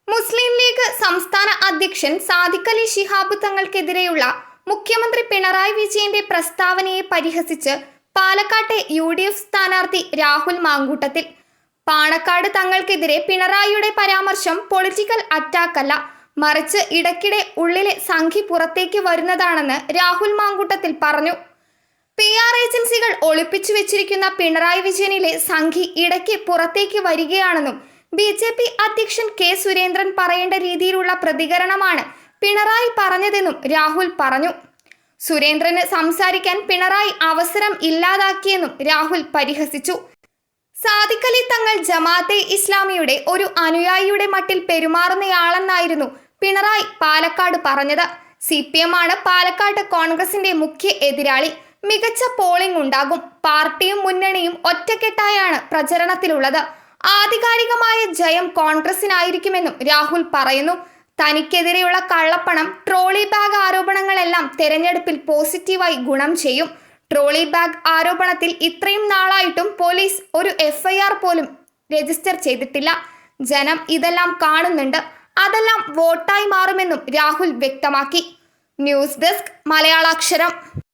മുസ്ലിം league സംസ്ഥാന അധ്യക്ഷൻ സാദിഖ് അലി ശിഹാബ് തങ്ങൾക്കെതിരെയുള്ള മുഖ്യമന്ത്രി പിണറായി വിജയന്റെ പ്രസ്താവനയെ പരിഹസിച്ച് പാലക്കാട്ടെ UDF സ്ഥാനാർത്ഥി രാഹുൽ മാങ്കൂട്ടത്തിൽ. പാണക്കാട് തങ്ങൾക്കെതിരെ പിണറായിയുടെ പരാമർശം പൊളിറ്റിക്കൽ അറ്റാക്കല്ല, മറിച്ച് ഇടയ്ക്കിടെ ഉള്ളിലെ സംഖി പുറത്തേക്ക് വരുന്നതാണെന്ന് രാഹുൽ മാങ്കൂട്ടത്തിൽ പറഞ്ഞു. PR ഏജൻസികൾ ഒളിപ്പിച്ചു വെച്ചിരിക്കുന്ന പിണറായി വിജയനിലെ സംഖി ഇടയ്ക്ക് പുറത്തേക്ക് വരികയാണെന്നും BJP അധ്യക്ഷൻ K സുരേന്ദ്രൻ പറയേണ്ട രീതിയിലുള്ള പ്രതികരണമാണ് പിണറായി പറഞ്ഞതെന്നും രാഹുൽ പറഞ്ഞു. സുരേന്ദ്രന് സംസാരിക്കാൻ പിണറായി അവസരം ഇല്ലാതാക്കിയെന്നും രാഹുൽ പരിഹസിച്ചു. സാദിഖ് അലി തങ്ങൾ ജമാഅത്തെ ഇസ്ലാമിയുടെ ഒരു അനുയായിയുടെ മട്ടിൽ പെരുമാറുന്നയാളെന്നായിരുന്നു പിണറായി പാലക്കാട് പറഞ്ഞത്. CPM ആണ് പാലക്കാട് കോൺഗ്രസിന്റെ മുഖ്യ എതിരാളി. മികച്ച പോളിംഗ് ഉണ്ടാകും. പാർട്ടിയും മുന്നണിയും ഒറ്റക്കെട്ടായാണ് പ്രചരണത്തിലുള്ളത്. ആധികാരികമായ ജയം കോൺഗ്രസിനായിരിക്കുമെന്നും രാഹുൽ പറയുന്നു. തനിക്കെതിരെയുള്ള കള്ളപ്പണം, ട്രോളി ബാഗ് ആരോപണങ്ങളെല്ലാം തെരഞ്ഞെടുപ്പിൽ പോസിറ്റീവായി ഗുണം ചെയ്യും. ട്രോളി ബാഗ് ആരോപണത്തിൽ ഇത്രയും നാളായിട്ടും പോലീസ് ഒരു FIR പോലും രജിസ്റ്റർ ചെയ്തിട്ടില്ല. ജനം ഇതെല്ലാം കാണുന്നുണ്ട്. അതെല്ലാം വോട്ടായി മാറുമെന്നും രാഹുൽ വ്യക്തമാക്കി. News desk മലയാളാക്ഷരം.